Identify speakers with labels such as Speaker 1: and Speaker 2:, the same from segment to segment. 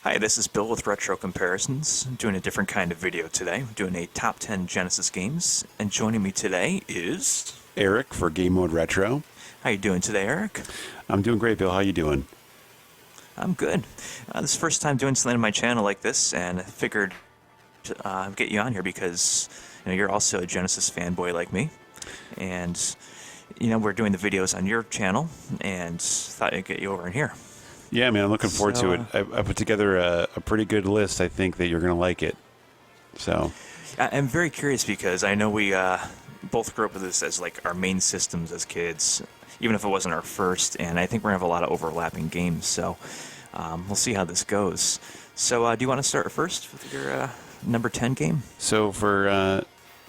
Speaker 1: Hi, this is Bill with Retro Comparisons. I'm doing a different kind of video today. I'm doing a top 10 Genesis games, and joining me today is...
Speaker 2: Eric for Game Mode Retro.
Speaker 1: How you doing today, Eric?
Speaker 2: I'm doing great, Bill. How you doing?
Speaker 1: I'm good. This is the first time doing something on my channel like this, and I figured get you on here because you're also a Genesis fanboy like me, and we're doing the videos on your channel, and thought I'd get you over in here.
Speaker 2: Yeah, man, I'm looking forward to it. I put together a pretty good list. I think that you're going to like it. So,
Speaker 1: I'm very curious because I know we both grew up with this as like our main systems as kids, even if it wasn't our first, and I think we're going to have a lot of overlapping games, so we'll see how this goes. So do you want to start first with your number 10 game?
Speaker 2: So for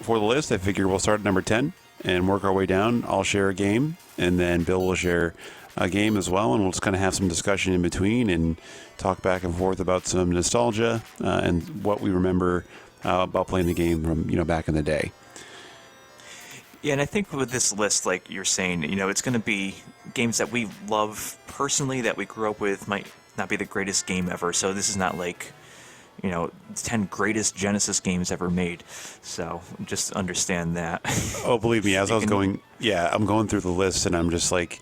Speaker 2: the list, I figure we'll start at number 10 and work our way down. I'll share a game, and then Bill will share a game as well, and we'll just kind of have some discussion in between and talk back and forth about some nostalgia and what we remember about playing the game from back in the day.
Speaker 1: Yeah, and I think with this list, like you're saying, it's going to be games that we love personally, that we grew up with, might not be the greatest game ever. So this is not like 10 greatest Genesis games ever made. So just understand that.
Speaker 2: Oh, believe me, as I was going, I'm going through the list, and I'm just like,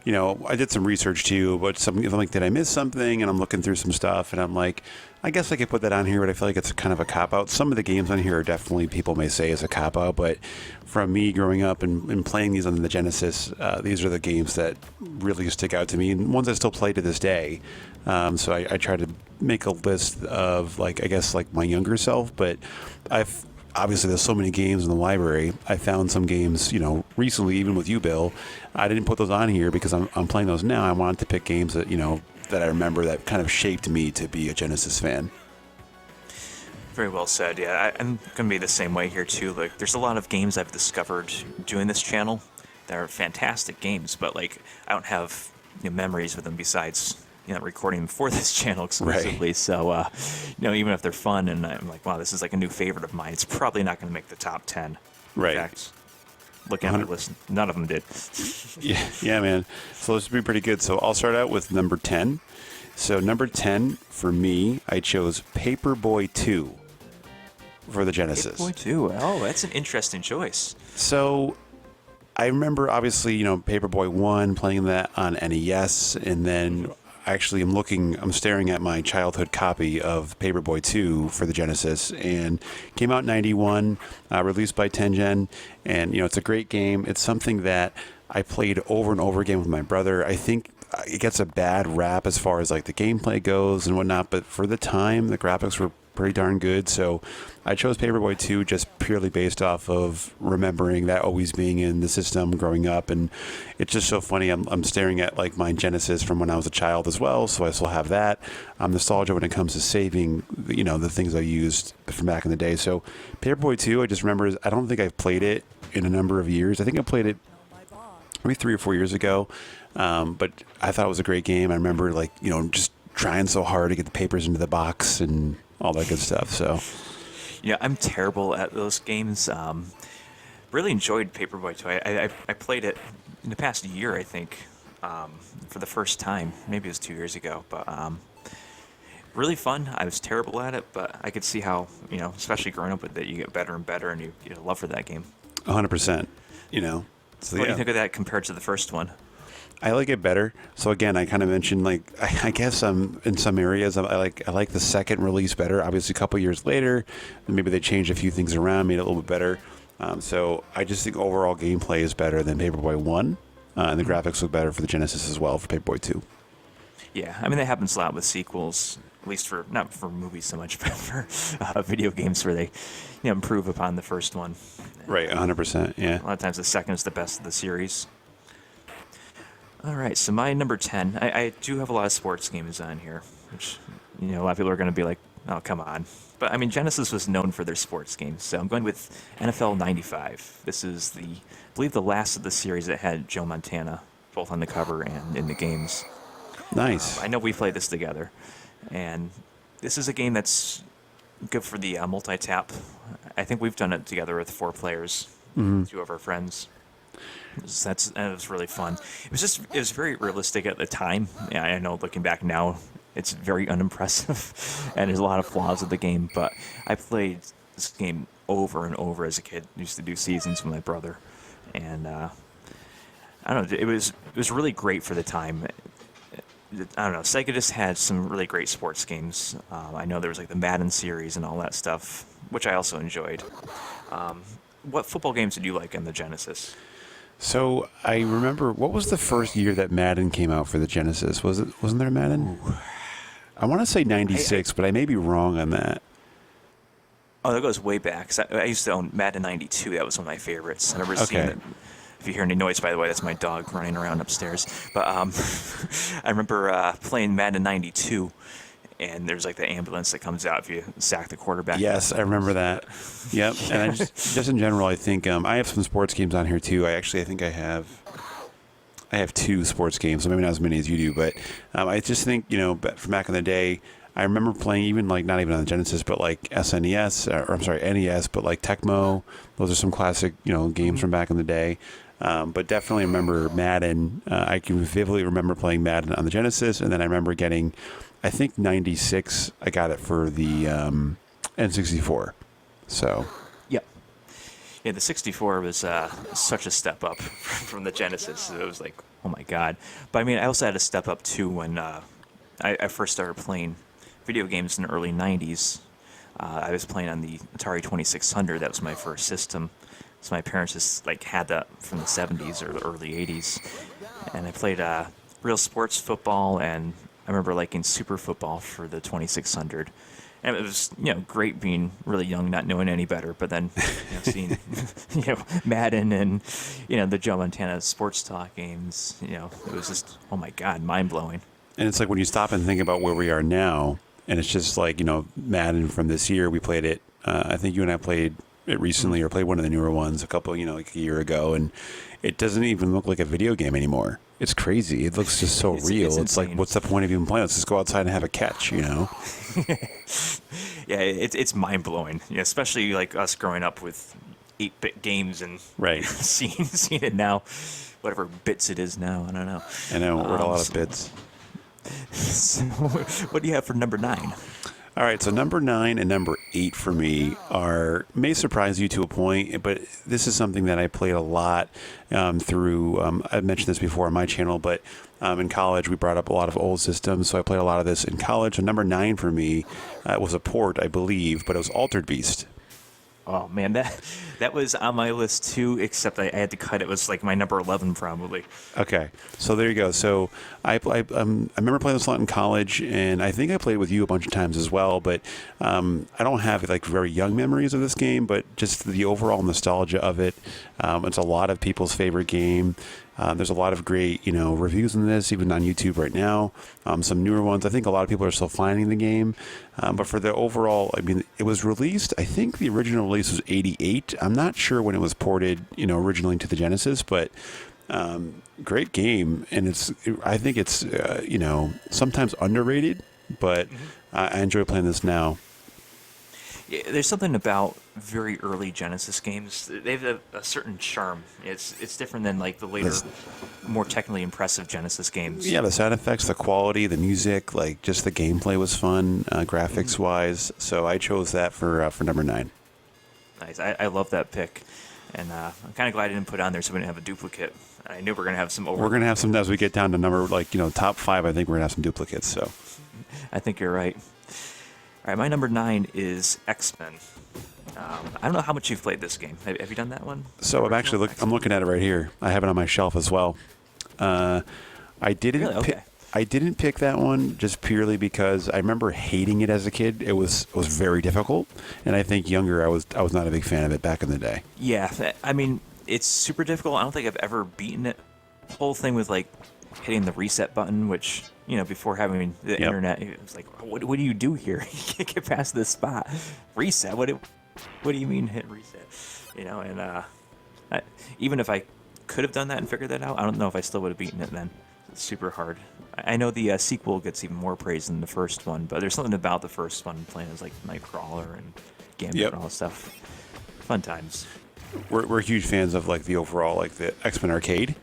Speaker 2: I did some research too, but I'm like, did I miss something? And I'm looking through some stuff, and I'm like, I guess I could put that on here, but I feel like it's kind of a cop-out. Some of the games on here are definitely, people may say, is a cop-out, but from me growing up and playing these on the Genesis, these are the games that really stick out to me, and ones I still play to this day. So I try to make a list of, like, I guess, like my younger self, but obviously there's so many games in the library. I found some games, recently, even with you, Bill. I didn't put those on here because I'm playing those now. I wanted to pick games that, that I remember that kind of shaped me to be a Genesis fan.
Speaker 1: Very well said. Yeah, I'm going to be the same way here too. Like, there's a lot of games I've discovered doing this channel that are fantastic games, but like I don't have memories with them besides recording them for this channel exclusively.
Speaker 2: Right.
Speaker 1: So even if they're fun and I'm like, wow, this is like a new favorite of mine, it's probably not going to make the top 10.
Speaker 2: Right.
Speaker 1: In fact, looking at my list, none of them did.
Speaker 2: Yeah, man. So this would be pretty good. So I'll start out with number 10. So number 10 for me, I chose Paperboy 2 for the Genesis.
Speaker 1: Paperboy 2. Oh, that's an interesting choice.
Speaker 2: So I remember, obviously, Paperboy 1, playing that on NES, and then actually I'm staring at my childhood copy of Paperboy 2 for the Genesis, and came out in 91, released by Tengen, and it's a great game. It's something that I played over and over again with my brother. I think it gets a bad rap as far as like the gameplay goes and whatnot, but for the time, the graphics were pretty darn good. So I chose Paperboy 2 just purely based off of remembering that always being in the system growing up, and it's just so funny. I'm staring at like my Genesis from when I was a child as well, so I still have that. Nostalgia when it comes to saving the things I used from back in the day. So Paperboy 2, I just remember, I don't think I've played it in a number of years. I think I played it maybe 3 or 4 years ago, but I thought it was a great game. I remember just trying so hard to get the papers into the box and all that good stuff. So
Speaker 1: I'm terrible at those games. Really enjoyed Paperboy 2. I played it in the past year, I think, for the first time. Maybe it was 2 years ago, but really fun. I was terrible at it, but I could see how, especially growing up with it, you get better and better, and you get a love for that game.
Speaker 2: 100%. So
Speaker 1: what do you think of that compared to the first one?
Speaker 2: I like it better. So again, I kind of mentioned, like, I guess in some areas I like the second release better. Obviously, a couple years later, maybe they changed a few things around, made it a little bit better. So I just think overall gameplay is better than Paperboy 1, and the graphics look better for the Genesis as well for Paperboy 2.
Speaker 1: Yeah, I mean, that happens a lot with sequels, at least for, not for movies so much, but for video games where they improve upon the first one.
Speaker 2: Right, 100%, yeah.
Speaker 1: A lot of times the second is the best of the series. All right, so my number 10, I do have a lot of sports games on here, which, a lot of people are going to be like, oh, come on. But, I mean, Genesis was known for their sports games, so I'm going with NFL 95. This is I believe the last of the series that had Joe Montana, both on the cover and in the games.
Speaker 2: Nice.
Speaker 1: I know we played this together, and this is a game that's good for the multi-tap. I think we've done it together with 4 players, 2 of our friends. That was really fun. It was very realistic at the time. Yeah, I know looking back now, It's very unimpressive, and there's a lot of flaws with the game. But I played this game over and over as a kid. Used to do seasons with my brother, and I don't know. It was really great for the time. I don't know. Sega just had some really great sports games. I know there was like the Madden series and all that stuff, which I also enjoyed. What football games did you like on the Genesis?
Speaker 2: So I remember, what was the first year that Madden came out for the Genesis? Wasn't there a Madden? Ooh. I want to say 96, but I may be wrong on that.
Speaker 1: Oh, that goes way back. 'Cause I used to own Madden 92. That was one of my favorites. I remember seeing it. If you hear any noise, by the way, that's my dog running around upstairs. But I remember playing Madden 92, and there's like the ambulance that comes out if you sack the quarterback.
Speaker 2: Yes, I remember that. Yep. And I just in general, I think I have some sports games on here too. I think I have 2 sports games, so maybe not as many as you do. But I just think, from back in the day, I remember playing even like not even on the Genesis, but like SNES, or I'm sorry, NES, but like Tecmo. Those are some classic, games from back in the day. But definitely remember Madden. I can vividly remember playing Madden on the Genesis, and then I remember getting, I think 96. I got it for the N64. So.
Speaker 1: Yeah, the 64 was such a step up from the Genesis. It was like, oh my god. But I mean, I also had a step up too when I first started playing video games in the early 90s. I was playing on the Atari 2600. That was my first system. So my parents just like had that from the 70s or the early 80s. And I played real sports football, and I remember liking Super Football for the 2600. And it was, great being really young, not knowing any better. But then, seeing, Madden and, the Joe Montana sports talk games, it was just, oh my God, mind blowing.
Speaker 2: And it's like when you stop and think about where we are now, and it's just like, Madden from this year, we played it. I think you and I played it recently, or played one of the newer ones a couple, like a year ago, and it doesn't even look like a video game anymore. It's crazy. It looks just so real. It's like, what's the point of even playing? Let's just go outside and have a catch,
Speaker 1: Yeah, it's mind blowing. Especially like us growing up with 8-bit games and
Speaker 2: right.
Speaker 1: seeing it now, whatever bits it is now. I don't know.
Speaker 2: I know we're at a lot of bits.
Speaker 1: So, what do you have for number 9?
Speaker 2: All right, so number 9 and number 8 for me may surprise you to a point, but this is something that I played a lot through. I've mentioned this before on my channel, but in college we brought up a lot of old systems, so I played a lot of this in college. And number 9 for me was a port, I believe, but it was Altered Beast.
Speaker 1: Oh man, that was on my list too, except I had to cut it. It was like my number 11 probably.
Speaker 2: Okay, so there you go. So I remember playing this a lot in college, and I think I played with you a bunch of times as well. But I don't have like very young memories of this game, but just the overall nostalgia of it. It's a lot of people's favorite game. There's a lot of great, reviews in this, even on YouTube right now. Some newer ones. I think a lot of people are still finding the game. But for the overall, I mean, it was released, I think the original release was 88. I'm not sure when it was ported, originally to the Genesis, but great game. And I think it's, sometimes underrated, but I enjoy playing this now.
Speaker 1: Yeah, there's something about very early Genesis games. They have a certain charm. It's different than like the later, more technically impressive Genesis games.
Speaker 2: Yeah, the sound effects, the quality, the music, like just the gameplay was fun, graphics wise. So I chose that for number 9.
Speaker 1: Nice. I love that pick, and I'm kind of glad I didn't put it on there so we didn't have a duplicate. I knew we were gonna have some overlap.
Speaker 2: We're gonna have some as we get down to number top 5. I think we're gonna have some duplicates. So
Speaker 1: I think you're right. All right, my number 9 is X-Men. I don't know how much you've played this game. Have you done that one?
Speaker 2: So I'm actually looking at it right here. I have it on my shelf as well. I didn't
Speaker 1: really? Okay.
Speaker 2: I didn't pick that one just purely because I remember hating it as a kid. It was very difficult, and I think younger I was not a big fan of it back in the day.
Speaker 1: Yeah, I mean it's super difficult. I don't think I've ever beaten it. The whole thing with like hitting the reset button, which before having the internet, it was like, what do you do here? You can't get past this spot. Reset? What do you mean hit reset? And even if I could have done that and figured that out, I don't know if I still would have beaten it then. It's super hard. I know the sequel gets even more praise than the first one, but there's something about the first one playing as like Nightcrawler and Gambit and all that stuff. Fun times.
Speaker 2: We're huge fans of like the overall like the X-Men arcade.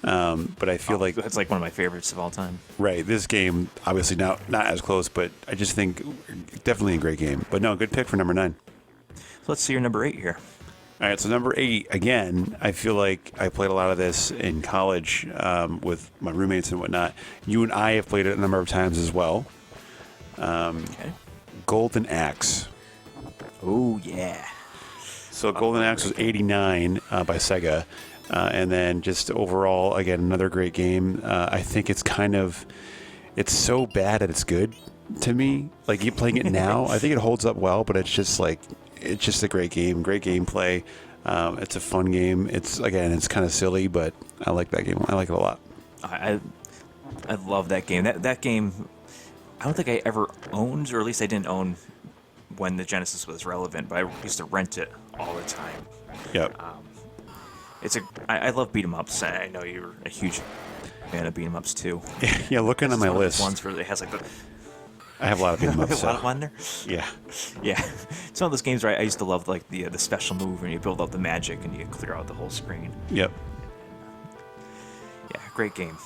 Speaker 2: But I feel like
Speaker 1: it's like one of my favorites of all time.
Speaker 2: right, this game obviously not as close, but I just think definitely a great game. But no, good pick for number 9.
Speaker 1: So let's see your number 8 here.
Speaker 2: All right, so number 8, again, I feel like I played a lot of this in college with my roommates and whatnot. You and I have played it a number of times as well.
Speaker 1: Okay.
Speaker 2: Golden Axe.
Speaker 1: Oh, yeah.
Speaker 2: So Golden Axe was 89 by Sega. And then just overall, again, another great game. I think it's so bad that it's good to me. Like, you playing it now, I think it holds up well, but it's just a great game, great gameplay. It's a fun game. It's kind of silly, but I like that game. I like it a lot.
Speaker 1: I love that game. That game, I don't think I ever owned, or at least I didn't own when the Genesis was relevant, but I used to rent it all the time.
Speaker 2: Yep.
Speaker 1: I love beat 'em ups. I know you're a huge fan of beat 'em ups too.
Speaker 2: Yeah, looking at my list,
Speaker 1: ones where it has like
Speaker 2: I have a lot of beat 'em ups.
Speaker 1: a lot of one there.
Speaker 2: Yeah.
Speaker 1: Yeah, it's one of those games where I used to love like the special move when you build up the magic and you clear out the whole screen.
Speaker 2: Yep.
Speaker 1: Yeah, great game.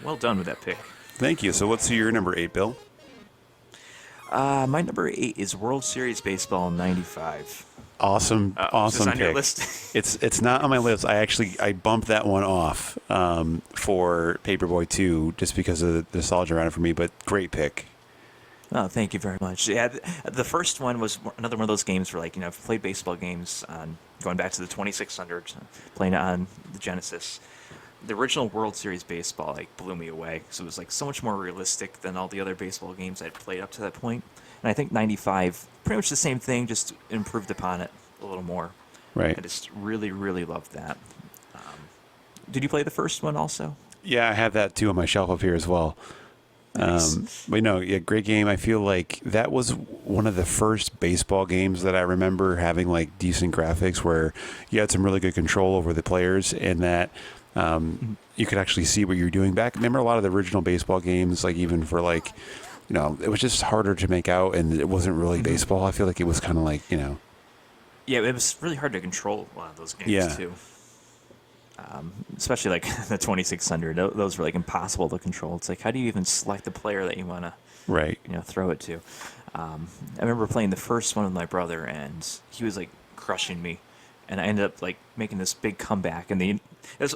Speaker 1: Well done with that pick.
Speaker 2: Thank you. So what's your number 8, Bill?
Speaker 1: My number 8 is World Series Baseball '95.
Speaker 2: Awesome, awesome
Speaker 1: Is this on
Speaker 2: pick.
Speaker 1: your list?
Speaker 2: It's not on my list. I bumped that one off for Paperboy 2 just because of the nostalgia around it for me. But great pick.
Speaker 1: Oh, thank you very much. Yeah, the first one was another one of those games where, like, you know, I've played baseball games on going back to the 2600, playing it on the Genesis. The original World Series Baseball, like, blew me away. So it was, like, so much more realistic than all the other baseball games I'd played up to that point. And I think 95, pretty much the same thing, just improved upon it a little more.
Speaker 2: Right.
Speaker 1: I just really, really loved that. Did you play the first one also?
Speaker 2: Yeah, I have that too on my shelf up here as well.
Speaker 1: Nice.
Speaker 2: But no, yeah, great game. I feel like that was one of the first baseball games that I remember having like decent graphics where you had some really good control over the players and that you could actually see what you're doing back. Remember a lot of the original baseball games, like even for like, you know, it was just harder to make out and it wasn't really baseball. I feel like it was kind of like, you know.
Speaker 1: Yeah, it was really hard to control a lot of those games too. Especially like the 2600, those were like impossible to control. It's like, how do you even select the player that you want to, throw it to? I remember playing the first one with my brother, and he was like crushing me, and I ended up like making this big comeback. And it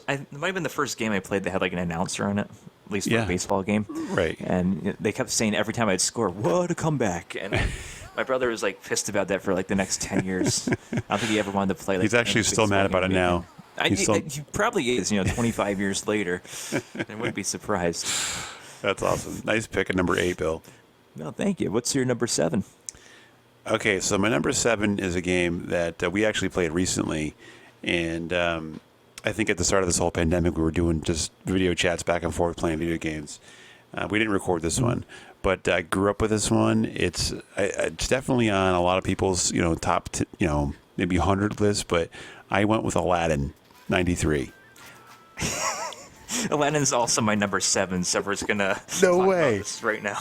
Speaker 1: might have been the first game I played that had like an announcer on it, at least for a baseball game.
Speaker 2: Right.
Speaker 1: And they kept saying every time I'd score, "What a comeback!" And my brother was like pissed about that for like the next 10 years. I don't think he ever wanted to play. Like,
Speaker 2: he's actually still mad about it now.
Speaker 1: He probably is, 25 years later. I wouldn't be surprised.
Speaker 2: That's awesome. Nice pick at number 8, Bill.
Speaker 1: No, thank you. What's your number 7?
Speaker 2: Okay, so my number 7 is a game that we actually played recently. And I think at the start of this whole pandemic, we were doing just video chats back and forth playing video games. We didn't record this one, but I grew up with this one. It's definitely on a lot of people's, top, maybe 100 list, but I went with Aladdin. 93.
Speaker 1: Aladdin's also my number 7, so we're just gonna
Speaker 2: no
Speaker 1: talk
Speaker 2: way
Speaker 1: about this right now.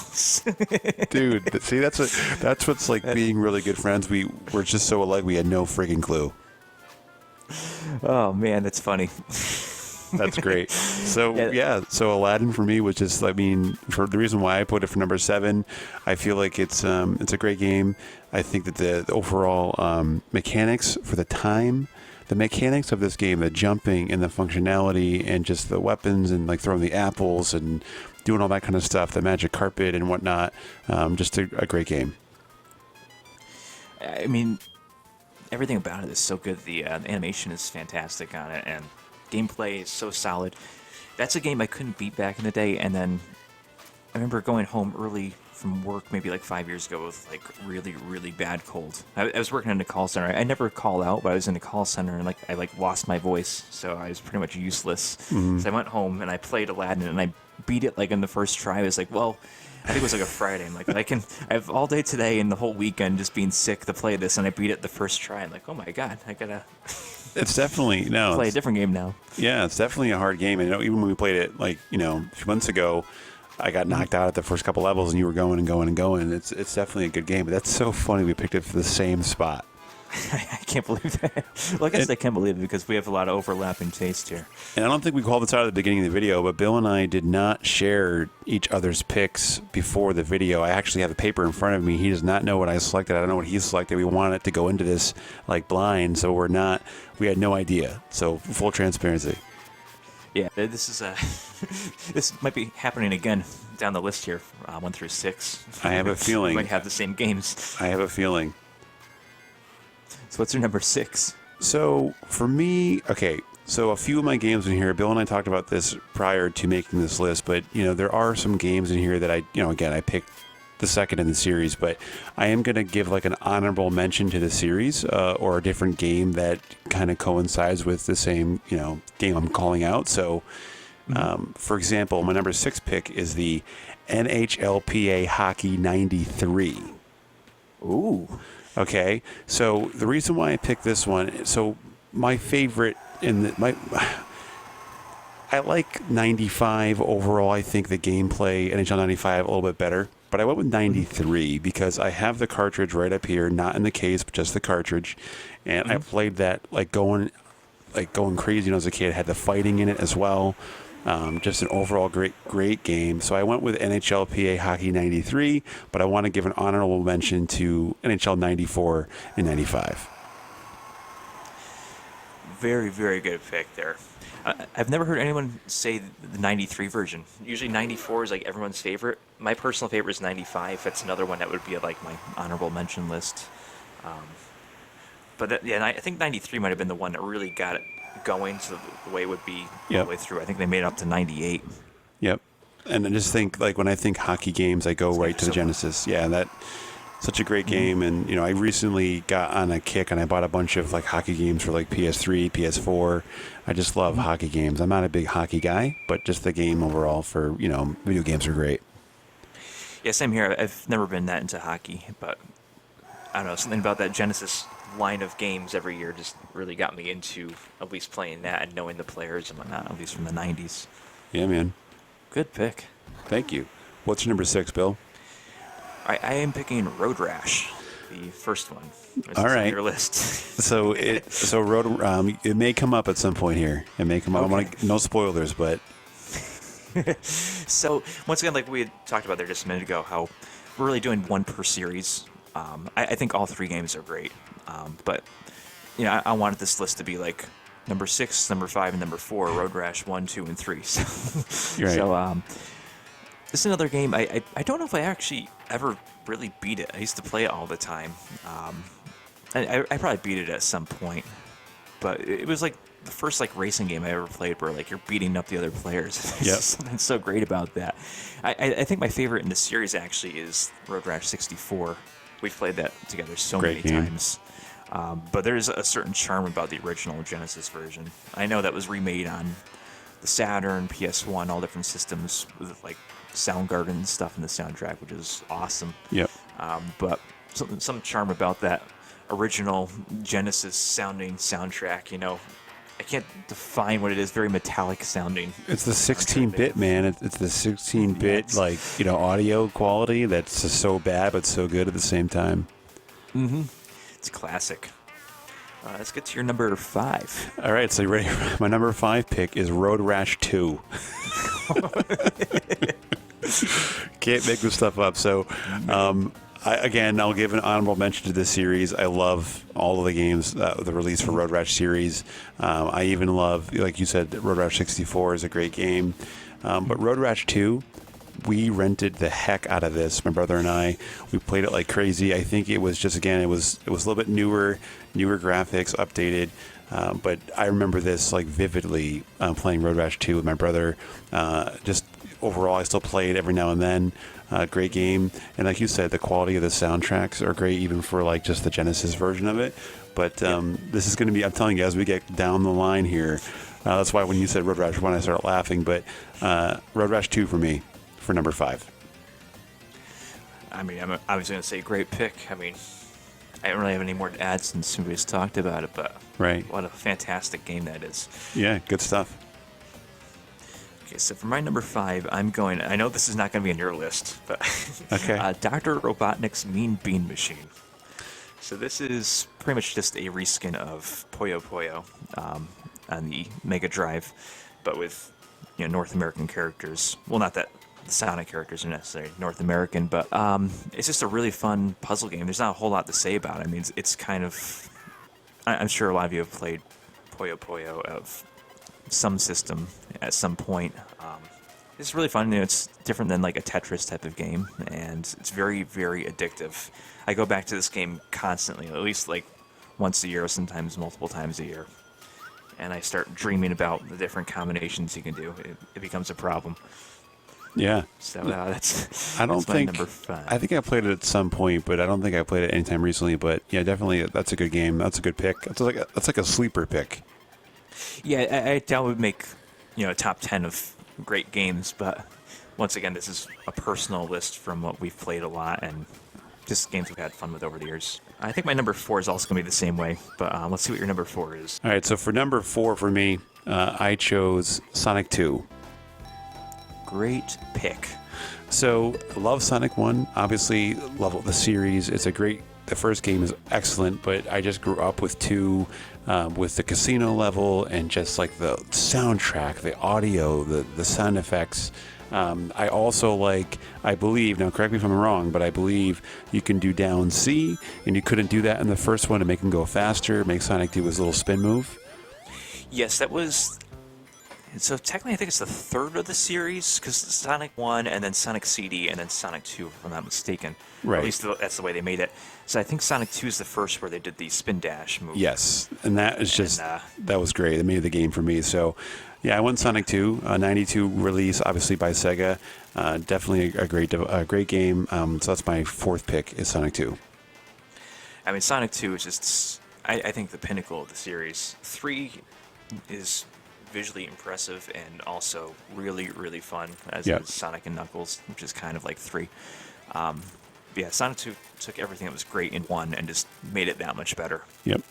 Speaker 2: Dude, see, that's what's like being really good friends. We're just so alike. We had no freaking clue.
Speaker 1: Oh man, that's funny.
Speaker 2: That's great. So so Aladdin for me was just, for the reason why I put it for number 7, I feel like it's a great game. I think that the overall mechanics for the time. The mechanics of this game, the jumping and the functionality and just the weapons and like throwing the apples and doing all that kind of stuff, the magic carpet and whatnot, just a great game.
Speaker 1: I mean, everything about it is so good. The animation is fantastic on it, and gameplay is so solid. That's a game I couldn't beat back in the day, and then I remember going home early from work maybe like 5 years ago with like really, really bad cold. I was working in a call center. I never called out, but I was in a call center and I lost my voice, so I was pretty much useless.
Speaker 2: Mm-hmm.
Speaker 1: So I went home and I played Aladdin and I beat it like in the first try. I was like, well, I think it was like a Friday. I'm like, I have all day today and the whole weekend just being sick to play this, and I beat it the first try. I'm like, oh my god, I gotta.
Speaker 2: It's definitely
Speaker 1: play a different game now.
Speaker 2: Yeah, it's definitely a hard game. And even when we played it a few months ago, I got knocked out at the first couple levels, and you were going and going and going. It's definitely a good game. But that's so funny. We picked it for the same spot.
Speaker 1: I can't believe that. Well, I guess I can believe it because we have a lot of overlapping taste here.
Speaker 2: And I don't think we called this out at the beginning of the video, but Bill and I did not share each other's picks before the video. I actually have a paper in front of me. He does not know what I selected. I don't know what he selected. We wanted to go into this like blind, so we had no idea. So full transparency.
Speaker 1: Yeah, this is this might be happening again down the list here, 1 through 6.
Speaker 2: I have a feeling.
Speaker 1: We might have the same games.
Speaker 2: I have a feeling.
Speaker 1: So what's your number 6?
Speaker 2: So for me, okay, so a few of my games in here, Bill and I talked about this prior to making this list, but there are some games in here that I picked the second in the series, but I am going to give like an honorable mention to the series or a different game that kind of coincides with the same, game I'm calling out. So, for example, my number 6 pick is the NHLPA Hockey 93.
Speaker 1: Ooh.
Speaker 2: Okay, so the reason why I picked this one, so my favorite I like 95 overall. I think the gameplay NHL 95 a little bit better, but I went with 93 because I have the cartridge right up here, not in the case, but just the cartridge, and I played that like going crazy as a kid. I had the fighting in it as well. Just an overall great game. So I went with NHLPA Hockey 93, but I want to give an honorable mention to NHL 94 and 95.
Speaker 1: Very, very good pick there. I've never heard anyone say the 93 version. Usually 94 is like everyone's favorite. My personal favorite is 95. That's another one that would be like my honorable mention list. And I think 93 might have been the one that really got it going, so the way it would be all the way through. I think they made it up to 98.
Speaker 2: Yep. And I just think, like, when I think hockey games, I go right to the Genesis. Yeah, that such a great game. And, I recently got on a kick and I bought a bunch of, like, hockey games for, like, PS3, PS4. I just love hockey games. I'm not a big hockey guy, but just the game overall for, video games are great.
Speaker 1: Yeah, same here. I've never been that into hockey, but I don't know, something about that Genesis line of games every year just really got me into at least playing that and knowing the players and whatnot, at least from the 90s.
Speaker 2: Yeah, man.
Speaker 1: Good pick.
Speaker 2: Thank you. What's your number 6, Bill?
Speaker 1: I am picking Road Rash, the first one.
Speaker 2: All right.
Speaker 1: On your list.
Speaker 2: So it may come up at some point here. It may come up.
Speaker 1: Okay.
Speaker 2: No spoilers, but
Speaker 1: So once again, like we had talked about there just a minute ago, how we're really doing one per series. I think all 3 games are great, but I wanted this list to be like number 6, number 5, and number 4. Road Rash 1, 2, and 3. So,
Speaker 2: right.
Speaker 1: so this is another game. I don't know if I actually ever really beat it. I used to play it all the time. I probably beat it at some point, but it was like the first like racing game I ever played where like you're beating up the other players.
Speaker 2: Yep.
Speaker 1: Something so great about that. I think my favorite in the series actually is Road Rash 64. We've played that together so
Speaker 2: Great
Speaker 1: many
Speaker 2: game.
Speaker 1: times. But there's a certain charm about the original Genesis version. I know that was remade on the Saturn, PS1, all different systems with like Soundgarden and stuff in the soundtrack, which is awesome.
Speaker 2: Yep.
Speaker 1: But some charm about that original Genesis sounding soundtrack, I can't define what it is. Very metallic sounding.
Speaker 2: It's the 16-bit, man. It's the 16-bit, audio quality that's just so bad but so good at the same time.
Speaker 1: Mm-hmm. It's classic. Let's get to your number 5.
Speaker 2: All right, so you ready? My number 5 pick is Road Rash 2. Can't make this stuff up. So, I'll give an honorable mention to this series. I love all of the games, the release for Road Rash series. I even love, like you said, Road Rash 64 is a great game. But Road Rash 2, we rented the heck out of this. My brother and I, we played it like crazy. I think it was just, again, it was a little bit newer graphics, updated. But I remember this like vividly playing Road Rash 2 with my brother. Just overall, I still play it every now and then. Great game. And like you said, the quality of the soundtracks are great, even for like just the Genesis version of it. But this is going to be, I'm telling you, as we get down the line here, that's why when you said Road Rash 1, I started laughing. But Road Rash 2 for me, for number 5.
Speaker 1: I mean, I was going to say great pick. I mean, I don't really have any more to add since we just talked about it, but
Speaker 2: right.
Speaker 1: What a fantastic game that is.
Speaker 2: Yeah, good stuff.
Speaker 1: Okay, so for my number 5, I know this is not going to be on your list, but
Speaker 2: okay.
Speaker 1: Dr. Robotnik's Mean Bean Machine. So this is pretty much just a reskin of Puyo Puyo on the Mega Drive, but with North American characters. Well, not that the Sonic characters are necessarily North American, but it's just a really fun puzzle game. There's not a whole lot to say about it. I mean, it's kind of... I'm sure a lot of you have played Puyo Puyo of some system at some point. It's really fun. It's different than like a Tetris type of game, and it's very, very addictive. I go back to this game constantly, at least like once a year, sometimes multiple times a year. And I start dreaming about the different combinations you can do. It becomes a problem.
Speaker 2: Yeah.
Speaker 1: So that's
Speaker 2: I don't
Speaker 1: that's my
Speaker 2: think
Speaker 1: number 5.
Speaker 2: I think I played it at some point, but I don't think I played it anytime recently. But yeah, definitely that's a good game. That's a good pick. That's like a sleeper pick.
Speaker 1: Yeah, I doubt it would make a top 10 of great games, but once again, this is a personal list from what we've played a lot and just games we've had fun with over the years. I think my number 4 is also going to be the same way, but let's see what your number 4 is.
Speaker 2: All right, so for number 4 for me, I chose Sonic 2.
Speaker 1: Great pick.
Speaker 2: So, love Sonic 1. Obviously, love the series. The first game is excellent, but I just grew up with 2, with the casino level and just like the soundtrack, the audio, the sound effects. I also I believe, now correct me if I'm wrong, but I believe you can do down C, and you couldn't do that in the first one to make him go faster, make Sonic do his little spin move.
Speaker 1: Yes, that was... So technically, I think it's the third of the series, because Sonic 1, and then Sonic CD, and then Sonic 2, if I'm not mistaken.
Speaker 2: Right.
Speaker 1: At least that's the way they made it. So I think Sonic 2 is the first where they did the spin dash move.
Speaker 2: Yes, and that is just, that was great. It made the game for me. So, yeah, I went Sonic 2, 92 release, obviously by Sega. Definitely a great game. So that's my 4th pick is Sonic 2.
Speaker 1: I mean, Sonic 2 is just, I think, the pinnacle of the series. 3 is visually impressive and also really, really fun, as is Sonic and Knuckles, which is kind of like 3. Yeah, Sonic 2 took everything that was great in 1 and just made it that much better.
Speaker 2: Yep.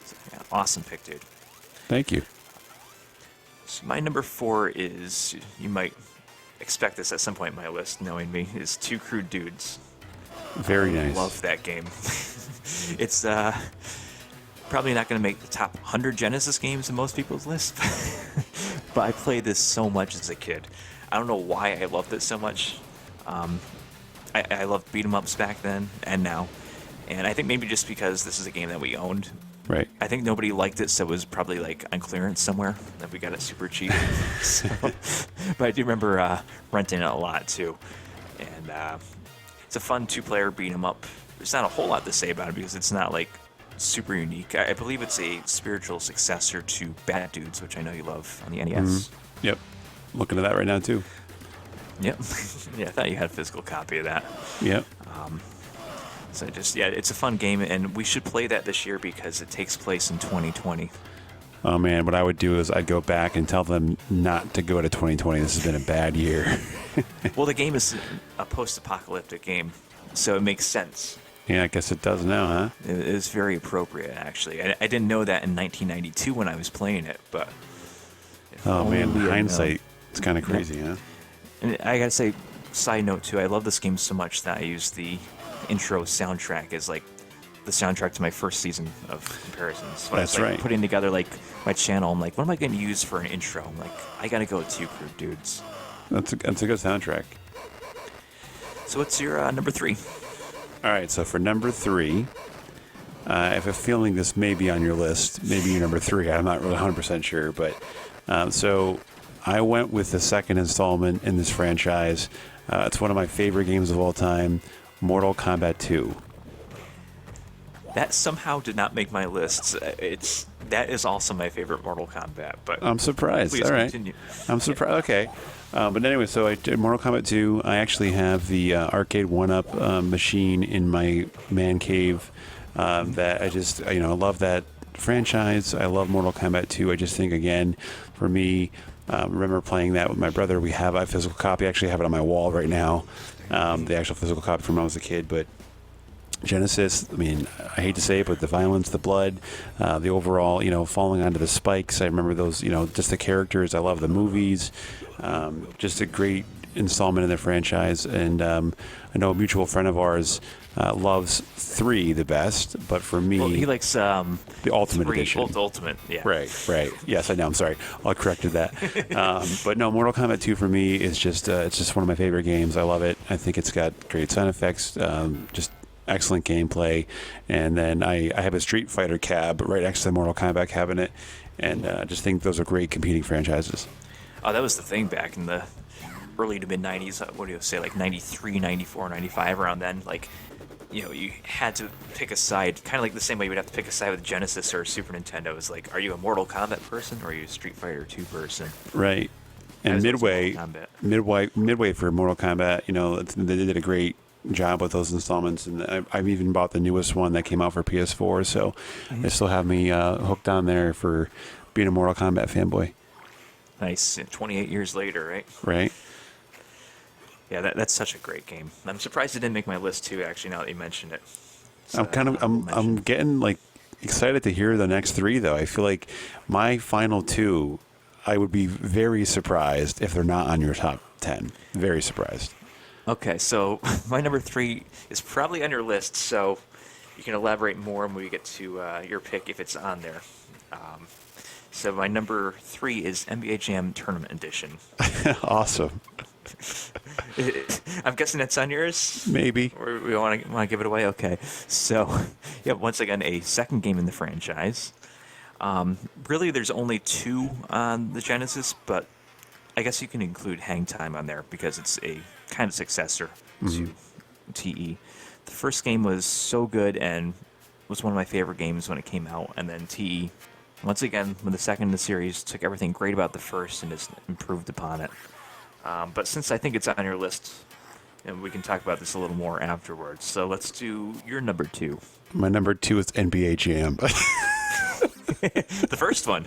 Speaker 1: So, yeah, awesome pick, dude.
Speaker 2: Thank you.
Speaker 1: So my number 4 is, you might expect this at some point in my list, knowing me, is Two Crude Dudes.
Speaker 2: Very nice.
Speaker 1: Love that game. It's probably not going to make the top 100 Genesis games in most people's list, but I played this so much as a kid. I don't know why I loved it so much. I loved beat 'em ups back then and now, and I think maybe just because this is a game that we owned.
Speaker 2: Right.
Speaker 1: I think nobody liked it, so it was probably like on clearance somewhere, and we got it super cheap. So, but I do remember renting it a lot too, and it's a fun 2-player beat 'em up. There's not a whole lot to say about it because it's not like super unique. I believe it's a spiritual successor to Bad Dudes, which I know you love on the NES.
Speaker 2: Mm-hmm. Yep. Looking at that right now too.
Speaker 1: Yep. Yeah, I thought you had a physical copy of that.
Speaker 2: Yep.
Speaker 1: So it's a fun game, and we should play that this year because it takes place in 2020.
Speaker 2: Oh man, what I would do is I'd go back and tell them not to go to 2020. This has been a bad year.
Speaker 1: Well, the game is a post-apocalyptic game, so it makes sense.
Speaker 2: Yeah, I guess it does now, huh?
Speaker 1: It is very appropriate, actually. I didn't know that in 1992 when I was playing it, but...
Speaker 2: Oh man, hindsight, it's kind of crazy, huh?
Speaker 1: And I gotta say, side note too, I love this game so much that I use the intro soundtrack as like the soundtrack to my first season of comparisons. When
Speaker 2: That's
Speaker 1: I was,
Speaker 2: right.
Speaker 1: Putting together like my channel, I'm like, what am I going to use for an intro? I'm like, I gotta go with Two Crude Dudes.
Speaker 2: That's a good soundtrack.
Speaker 1: So what's your number 3?
Speaker 2: All right, so for number 3, I have a feeling this may be on your list. Maybe your number 3. I'm not really 100% sure, but so I went with the second installment in this franchise. It's one of my favorite games of all time, Mortal Kombat 2.
Speaker 1: That somehow did not make my list. That is also my favorite Mortal Kombat. But
Speaker 2: I'm surprised.
Speaker 1: Please
Speaker 2: all right,
Speaker 1: continue.
Speaker 2: I'm surprised. Okay, but anyway, so I did Mortal Kombat 2. I actually have the arcade 1-up machine in my man cave. That I just I love that franchise. I love Mortal Kombat 2. I just think again, for me. Remember playing that with my brother. We have a physical copy. I actually have it on my wall right now. The actual physical copy from when I was a kid. But Genesis, I mean, I hate to say it, but the violence, the blood, the overall, falling onto the spikes. I remember those, just the characters. I love the movies. Just a great, installment in the franchise, and I know a mutual friend of ours loves 3 the best, but for me,
Speaker 1: Well, he likes
Speaker 2: the Ultimate
Speaker 1: 3
Speaker 2: Edition.
Speaker 1: Ultimate, yeah.
Speaker 2: Right. Yes, I know. I'm sorry. I corrected that. But no, Mortal Kombat 2 for me is just it's just one of my favorite games. I love it. I think it's got great sound effects, just excellent gameplay. And then I have a Street Fighter cab right next to the Mortal Kombat cabinet, and I just think those are great competing franchises.
Speaker 1: Oh, that was the thing back in the early to mid 90s. What do you say, like 93, 94, 95, around then? Like, you had to pick a side, kind of like the same way you would have to pick a side with Genesis or Super Nintendo. It's like, are you a Mortal Kombat person or are you a Street Fighter 2 person?
Speaker 2: Right. And midway for Mortal Kombat, they did a great job with those installments, and I've even bought the newest one that came out for PS4, so they still have me hooked on there for being a Mortal Kombat fanboy.
Speaker 1: Nice. 28 years later, right?
Speaker 2: Right.
Speaker 1: Yeah, that's such a great game. I'm surprised it didn't make my list too. Actually, now that you mentioned it,
Speaker 2: I'm getting like excited to hear the next 3 though. I feel like my final 2, I would be very surprised if they're not on your top 10. Very surprised.
Speaker 1: Okay, so my number 3 is probably on your list, so you can elaborate more when we get to your pick if it's on there. So my number 3 is NBA Jam Tournament Edition.
Speaker 2: Awesome.
Speaker 1: I'm guessing that's on yours?
Speaker 2: Maybe.
Speaker 1: Or we want to give it away? Okay. So, yeah, once again, a second game in the franchise. Really, there's only 2 on the Genesis, but I guess you can include Hang Time on there because it's a kind of successor to TE. The first game was so good and was one of my favorite games when it came out, and then TE, once again, with the second in the series, took everything great about the first and just improved upon it. But since I think it's on your list, and we can talk about this a little more afterwards, so let's do your number 2.
Speaker 2: My number 2 is NBA Jam.
Speaker 1: The first one.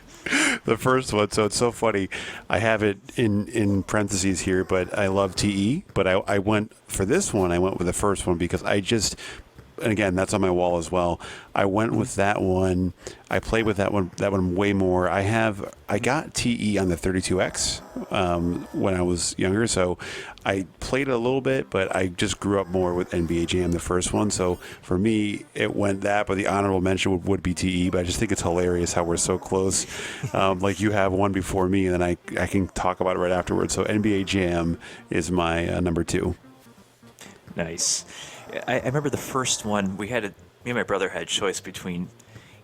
Speaker 2: The first one. So it's so funny. I have it in parentheses here, but I love TE. But I went for this one. I went with the first one because and again, that's on my wall as well. I went with that one. I played with that one way more. I got TE on the 32X when I was younger, so I played it a little bit, but I just grew up more with NBA Jam, the first one. So for me, it went that, but the honorable mention would be TE. But I just think it's hilarious how we're so close. Like you have one before me, and then I can talk about it right afterwards. So NBA Jam is my number 2.
Speaker 1: Nice. I remember the first one, me and my brother had a choice between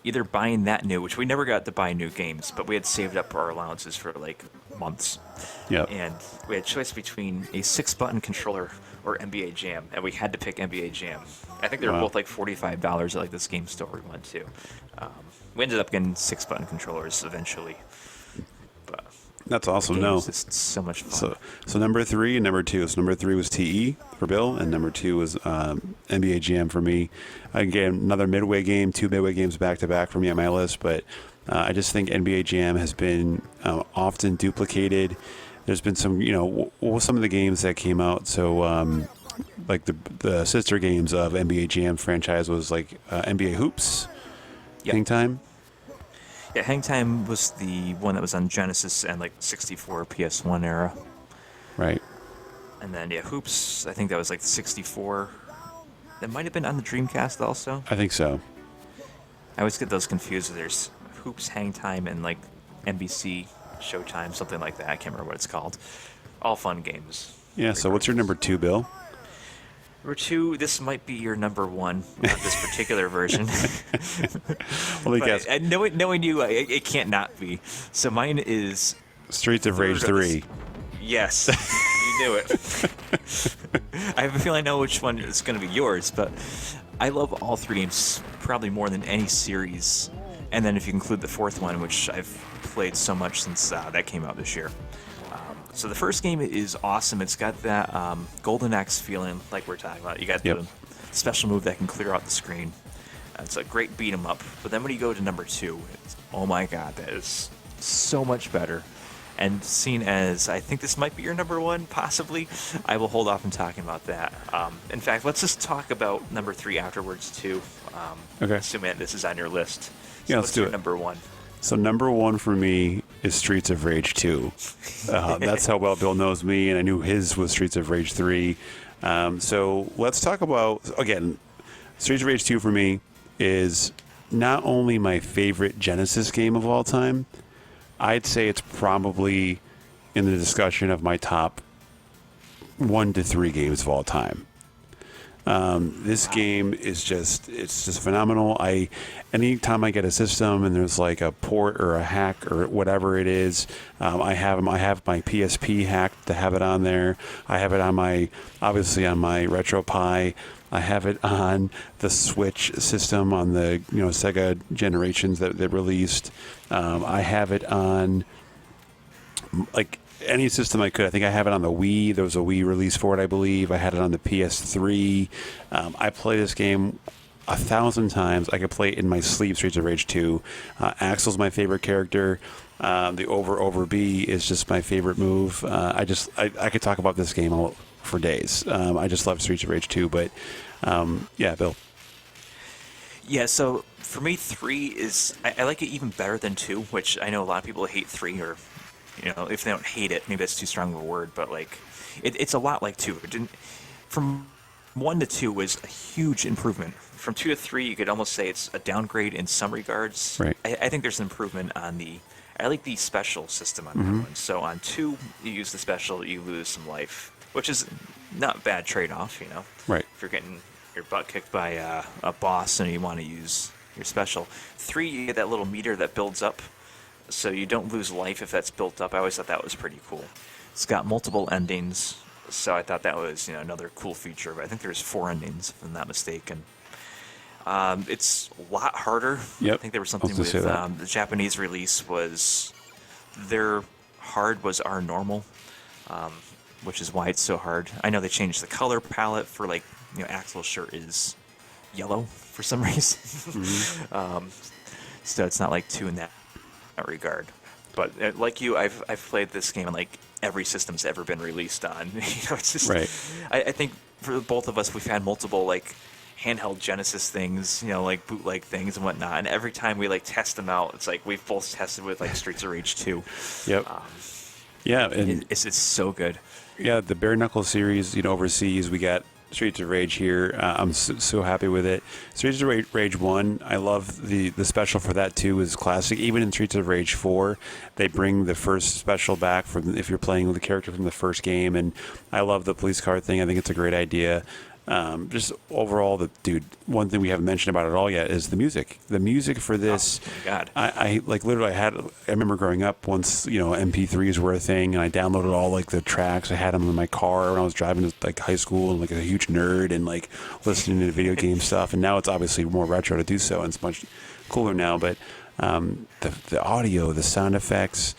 Speaker 1: either buying that new, which we never got to buy new games, but we had saved up our allowances for like months.
Speaker 2: Yep.
Speaker 1: And we had a choice between a 6-button controller or NBA Jam, and we had to pick NBA Jam. I think they were both like $45 at like this game store we went to. We ended up getting 6-button controllers eventually. But
Speaker 2: that's awesome.
Speaker 1: the game
Speaker 2: No,
Speaker 1: was just so much fun.
Speaker 2: So number 3 and number 2. So number 3 was TE for Bill, and number 2 was NBA Jam for me. Again, another midway game, 2 midway games back to back for me on my list. But I just think NBA Jam has been often duplicated. There's been some, some of the games that came out. So like the sister games of NBA Jam franchise was like NBA Hoops, Hang Time.
Speaker 1: Yeah, Hang Time was the one that was on Genesis and like 64 PS1 era.
Speaker 2: Right.
Speaker 1: And then, Hoops, I think that was like 64. That might have been on the Dreamcast also.
Speaker 2: I think so.
Speaker 1: I always get those confused. There's Hoops, Hang Time, and like NBC Showtime, something like that. I can't remember what it's called. All fun games.
Speaker 2: Yeah, so what's your number 2, Bill?
Speaker 1: Number 2, this might be your number 1, not this particular version.
Speaker 2: Let me guess.
Speaker 1: Knowing you, it can't not be. So mine is
Speaker 2: Streets of Rage 3.
Speaker 1: Yes, you knew it. I have a feeling I know which one is going to be yours, but I love all 3 games probably more than any series. And then if you include the 4th one, which I've played so much since that came out this year. So the first game is awesome. It's got that Golden Axe feeling like we're talking about. You got the special move that can clear out the screen. It's a great beat 'em up. But then when you go to number 2, oh my god, that is so much better. And seeing as I think this might be your number 1, possibly, I will hold off on talking about that. In fact, let's just talk about number 3 afterwards too.
Speaker 2: Okay.
Speaker 1: Assuming this is on your list. So
Speaker 2: Yeah, let's do it.
Speaker 1: Number 1.
Speaker 2: So number 1 for me is Streets of Rage 2. That's how well Bill knows me, and I knew his was Streets of Rage 3. So let's talk about, again, Streets of Rage 2 for me is not only my favorite Genesis game of all time, I'd say it's probably in the discussion of my top 1 to 3 games of all time. This game is it's just phenomenal. Anytime I get a system and there's like a port or a hack or whatever it is, I have my PSP hack to have it on there. I have it obviously on my RetroPie. I have it on the Switch system on the Sega generations that released. I have it on like any system I could. I think I have it on the Wii. There was a Wii release for it, I believe. I had it on the PS3. I play this game 1,000 times. I could play it in my sleep, Streets of Rage 2. Axel's my favorite character. The over B is just my favorite move. I could talk about this game for days. I just love Streets of Rage 2. But, yeah, Bill.
Speaker 1: Yeah, so for me, 3 is... I like it even better than 2, which I know a lot of people hate 3, or... if they don't hate it, maybe that's too strong of a word, but like, it's a lot like 2. From 1 to 2 was a huge improvement. From 2 to 3, you could almost say it's a downgrade in some regards.
Speaker 2: Right.
Speaker 1: I think there's an improvement on I like the special system on that one. So on 2, you use the special, you lose some life, which is not a bad trade-off,
Speaker 2: Right.
Speaker 1: If you're getting your butt kicked by a boss and you want to use your special. 3, you get that little meter that builds up, so you don't lose life if that's built up. I always thought that was pretty cool. It's got multiple endings, so I thought that was another cool feature. But I think there's 4 endings, if I'm not mistaken. It's a lot harder.
Speaker 2: Yep.
Speaker 1: I think there was something with the Japanese release was their hard was our normal, which is why it's so hard. I know they changed the color palette for Axel's shirt is yellow for some reason. So it's not like 2 in that regard. But like you, I've played this game on every system's ever been released on. It's just
Speaker 2: right.
Speaker 1: I think for both of us, we've had multiple handheld Genesis things, bootleg things and whatnot. And every time we test them out, it's we've both tested with Streets of Rage 2.
Speaker 2: Yep. Yeah, and
Speaker 1: it's so good.
Speaker 2: Yeah, the bare knuckle series, overseas, we got Streets of Rage here. I'm so happy with it. Streets of Rage 1, I love the special for that too, is classic. Even in Streets of Rage 4, they bring the first special back from if you're playing with the character from the first game, and I love the police car thing. I think it's a great idea. Just overall, one thing we haven't mentioned about it all yet is the music. The music for this,
Speaker 1: oh my God.
Speaker 2: I literally I remember growing up once, MP3s were a thing, and I downloaded all the tracks. I had them in my car when I was driving to high school, and a huge nerd, and listening to video game stuff. And now it's obviously more retro to do so, and it's much cooler now. But the audio, the sound effects,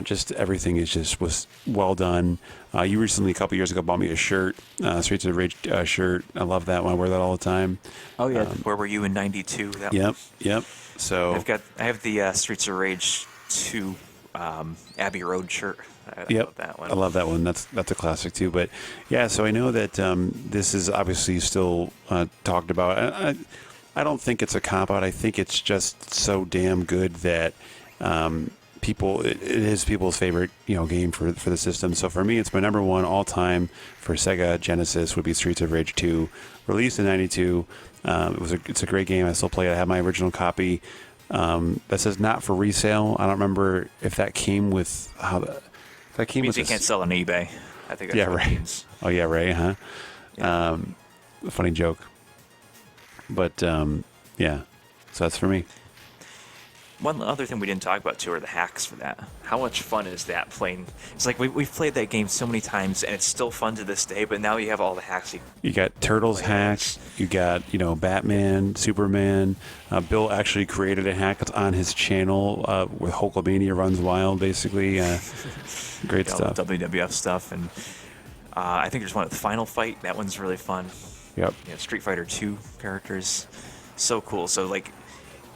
Speaker 2: just everything was well done. You recently, a couple years ago, bought me a shirt, Streets of Rage shirt. I love that one. I wear that all the time.
Speaker 1: Oh yeah, where were you in '92?
Speaker 2: Yep. So
Speaker 1: I have the Streets of Rage 2 Abbey Road shirt. I love that one.
Speaker 2: I love that one. That's a classic too. But yeah, so I know that this is obviously still talked about. I don't think it's a cop out. I think it's just so damn good that. It is people's favorite game for the system. So for me, it's my number 1 all time for Sega Genesis would be Streets of Rage 2, released in '92. It's a great game. I still play it. I have my original copy that says not for resale. I don't remember if that came with that came
Speaker 1: means
Speaker 2: with.
Speaker 1: You can't sell on eBay. I think. That's
Speaker 2: Yeah,
Speaker 1: what
Speaker 2: right.
Speaker 1: It means.
Speaker 2: Oh yeah, right. Huh.
Speaker 1: Yeah.
Speaker 2: Funny joke. But yeah, so that's for me.
Speaker 1: One other thing we didn't talk about too are the hacks for that. How much fun is that playing? It's we've played that game so many times and it's still fun to this day. But now you have all the hacks.
Speaker 2: You got Turtles hacks. You got Batman, Superman. Bill actually created a hack that's on his channel where Hulkamania runs wild. Basically, great stuff.
Speaker 1: WWF stuff, and I think there's one at the Final Fight. That one's really fun.
Speaker 2: Yep.
Speaker 1: Street Fighter 2 characters, so cool. So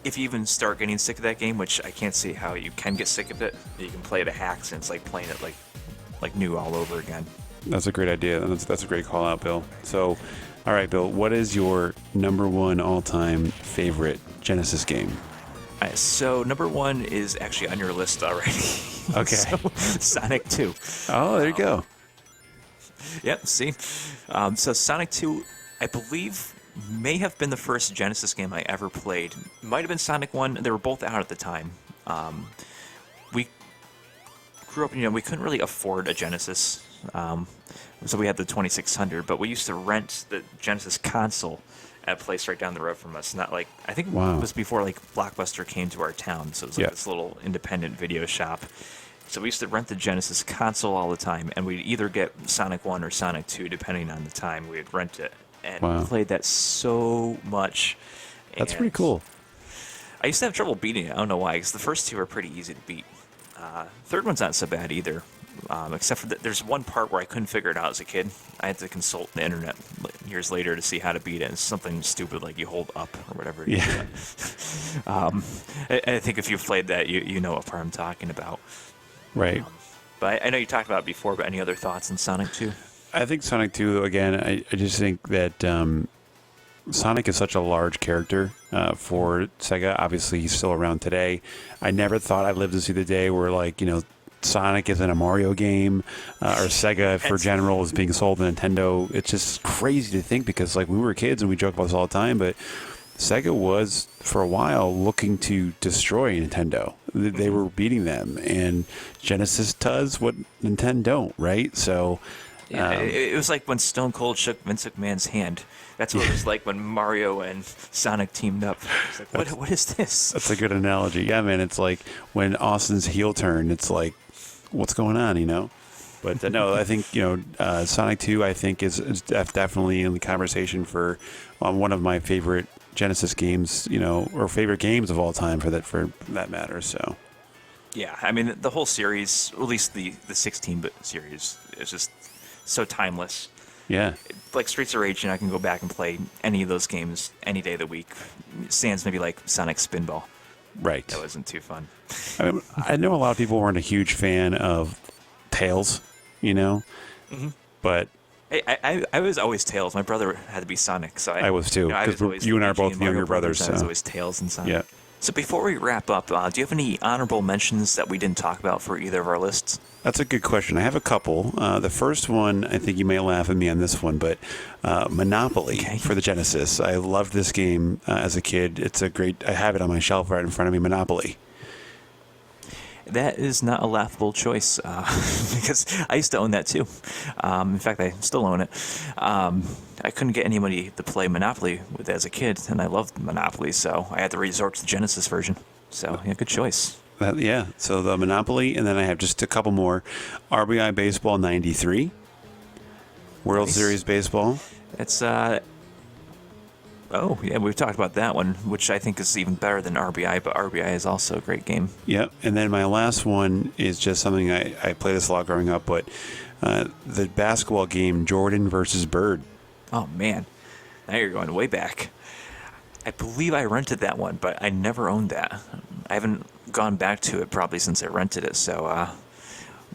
Speaker 1: if you even start getting sick of that game, which I can't see how you can get sick of it, you can play the hacks, and it's like playing it like new all over again.
Speaker 2: That's a great idea. That's a great call out, Bill. So, all right, Bill, what is your number 1 all-time favorite Genesis game?
Speaker 1: So number one is actually on your list already.
Speaker 2: Okay.
Speaker 1: So, Sonic 2.
Speaker 2: Oh, there you go.
Speaker 1: Yep, see? So Sonic 2, I believe, may have been the first Genesis game I ever played. Might have been Sonic 1. They were both out at the time. We grew up, we couldn't really afford a Genesis. So we had the 2600, but we used to rent the Genesis console at a place right down the road from us. Not like, I think
Speaker 2: Wow.
Speaker 1: it was before like Blockbuster came to our town. So it was like
Speaker 2: Yeah.
Speaker 1: this little independent video shop. So we used to rent the Genesis console all the time, and we'd either get Sonic 1 or Sonic 2, depending on the time we'd rent it. And
Speaker 2: Wow.
Speaker 1: we played that so much.
Speaker 2: That's
Speaker 1: And
Speaker 2: pretty cool.
Speaker 1: I used to have trouble beating it. I don't know why, because the first two are pretty easy to beat. Third one's not so bad either, except for there's one part where I couldn't figure it out as a kid. I had to consult the internet years later to see how to beat it. It's something stupid like you hold up or whatever.
Speaker 2: Yeah.
Speaker 1: I think if you've played that, you know what part I'm talking about.
Speaker 2: Right.
Speaker 1: But I know you talked about it before, but any other thoughts on Sonic 2?
Speaker 2: I think Sonic 2, again, I just think that Sonic is such a large character for Sega. Obviously, he's still around today. I never thought I'd live to see the day where, like, Sonic is in a Mario game or Sega for general is being sold to Nintendo. It's just crazy to think because, like, we were kids and we joke about this all the time, but Sega was, for a while, looking to destroy Nintendo. They were beating them, and Genesis does what Nintendo don't, right? So...
Speaker 1: Yeah, it was like when Stone Cold shook Vince McMahon's hand. That's what it was like when Mario and Sonic teamed up. It's like, what is this?
Speaker 2: That's a good analogy. Yeah, man, it's like when Austin's heel turn, it's like, what's going on, But no, I think, Sonic 2, I think, is definitely in the conversation for one of my favorite Genesis games, or favorite games of all time for that matter, so...
Speaker 1: Yeah, I mean, the whole series, or at least the 16-bit series, is just so timeless.
Speaker 2: Yeah.
Speaker 1: Like Streets of Rage, I can go back and play any of those games any day of the week. Sans maybe like Sonic Spinball.
Speaker 2: Right.
Speaker 1: That wasn't too fun.
Speaker 2: I know a lot of people weren't a huge fan of Tails, but...
Speaker 1: I was always Tails. My brother had to be Sonic, so
Speaker 2: I was too, because you and I are both younger brothers.
Speaker 1: I was
Speaker 2: So.
Speaker 1: always Tails and Sonic.
Speaker 2: Yeah.
Speaker 1: So before we wrap up, do you have any honorable mentions that we didn't talk about for either of our lists?
Speaker 2: That's a good question. I have a couple. The first one, I think you may laugh at me on this one, but Monopoly for the Genesis. I loved this game as a kid. I have it on my shelf right in front of me, Monopoly.
Speaker 1: That is not a laughable choice because I used to own that too. In fact, I still own it. I couldn't get anybody to play Monopoly with it as a kid, and I loved Monopoly, so I had to resort to the Genesis version. So, yeah, good choice.
Speaker 2: So the Monopoly, and then I have just a couple more. RBI Baseball 93. World
Speaker 1: Nice.
Speaker 2: Series Baseball.
Speaker 1: It's, oh, yeah, we've talked about that one, which I think is even better than RBI, but RBI is also a great game.
Speaker 2: Yep. And then my last one is just something I played this a lot growing up, but the basketball game Jordan versus Bird.
Speaker 1: Oh, man. Now you're going way back. I believe I rented that one, but I never owned that. I haven't gone back to it probably since I rented it, so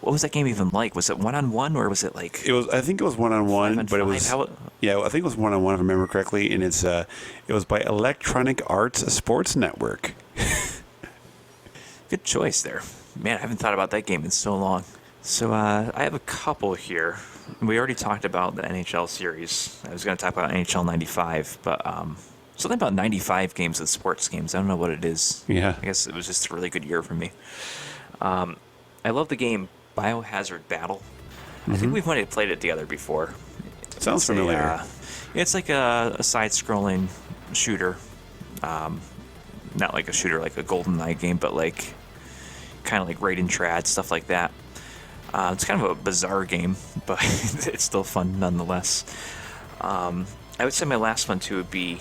Speaker 1: what was that game even like? Was it one-on-one, or was it like...
Speaker 2: I think it was one-on-one, but it was... Yeah, I think it was one-on-one if I remember correctly, and it was by Electronic Arts Sports Network.
Speaker 1: Good choice there. Man, I haven't thought about that game in so long. So I have a couple here. We already talked about the NHL series. I was going to talk about NHL 95, but something about 95 games of sports games. I don't know what it is.
Speaker 2: Yeah.
Speaker 1: I guess it was just a really good year for me. I love the game Biohazard Battle. I think we might have played it together before.
Speaker 2: Sounds familiar.
Speaker 1: It's like a side-scrolling shooter. Not like a shooter like a GoldenEye game, but like kind of like Raid and Trad, stuff like that. It's kind of a bizarre game, but it's still fun nonetheless. I would say my last one, too, would be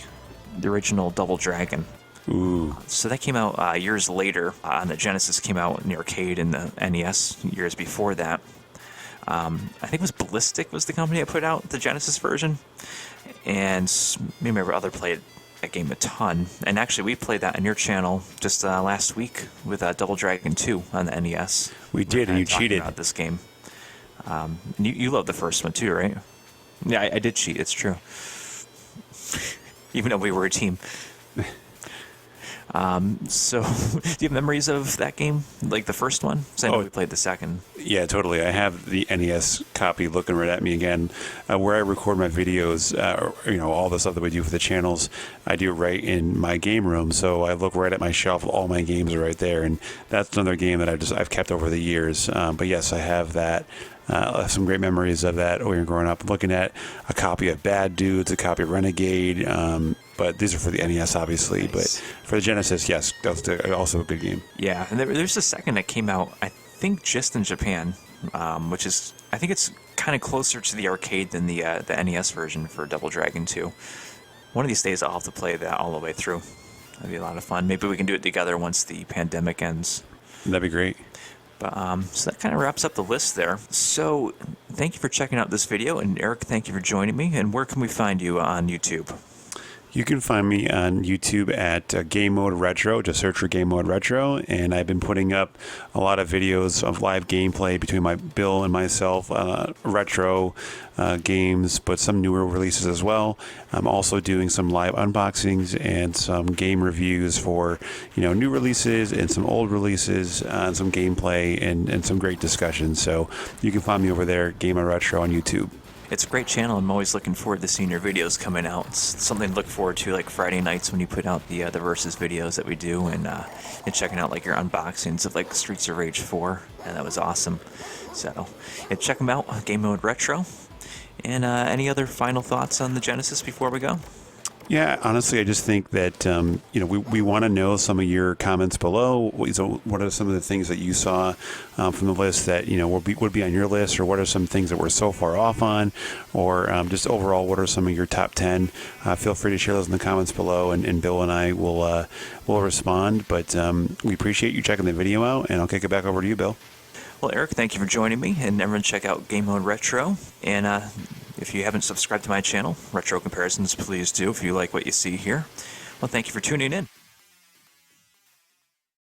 Speaker 1: the original Double Dragon.
Speaker 2: Ooh.
Speaker 1: So that came out years later. On the Genesis came out in the arcade and the NES years before that. I think it was Ballistic was the company that put out the Genesis version. And me and my brother played that game a ton. And actually, we played that on your channel just last week with Double Dragon 2 on the NES.
Speaker 2: We did, and you cheated.
Speaker 1: About this game. You loved the first one too, right? Yeah, I did cheat. It's true. Even though we were a team. So, do you have memories of that game, like the first one? 'Cause I know
Speaker 2: Oh,
Speaker 1: we played the second.
Speaker 2: Yeah, totally. I have the NES copy looking right at me again, where I record my videos. All the stuff that we do for the channels, I do right in my game room. So I look right at my shelf. All my games are right there, and that's another game that I've kept over the years. But yes, I have that. I have some great memories of that when we were growing up. Looking at a copy of Bad Dudes, a copy of Renegade. But these are for the NES, obviously.
Speaker 1: Nice.
Speaker 2: But for the Genesis, yes, that was also a good game.
Speaker 1: Yeah, and there's a second that came out, I think, just in Japan, which is, I think it's kind of closer to the arcade than the NES version for Double Dragon 2. One of these days I'll have to play that all the way through. That'd be a lot of fun. Maybe we can do it together once the pandemic ends.
Speaker 2: That'd be great.
Speaker 1: But so that kind of wraps up the list there. So thank you for checking out this video, and Eric, thank you for joining me. And where can we find you on YouTube?
Speaker 2: You can find me on YouTube at Game Mode Retro. Just search for Game Mode Retro, and I've been putting up a lot of videos of live gameplay between Bill and myself, retro games, but some newer releases as well. I'm also doing some live unboxings and some game reviews for new releases and some old releases, and some gameplay and some great discussions. So you can find me over there, Game Mode Retro on YouTube.
Speaker 1: It's a great channel. I'm always looking forward to seeing your videos coming out. It's something to look forward to, like Friday nights when you put out the Versus videos that we do, and checking out like your unboxings of like Streets of Rage 4, and that was awesome. So yeah, check them out, Game Mode Retro. And any other final thoughts on the Genesis before we go?
Speaker 2: Yeah, honestly, I just think that we want to know some of your comments below. So, what are some of the things that you saw from the list that would be on your list, or what are some things that we're so far off on, or just overall, what are some of your top 10? Feel free to share those in the comments below, and Bill and I will respond. But we appreciate you checking the video out, and I'll kick it back over to you, Bill.
Speaker 1: Well, Eric, thank you for joining me, and everyone check out Game Mode Retro. And if you haven't subscribed to my channel, Retro Comparisons, please do if you like what you see here. Well, thank you for tuning in.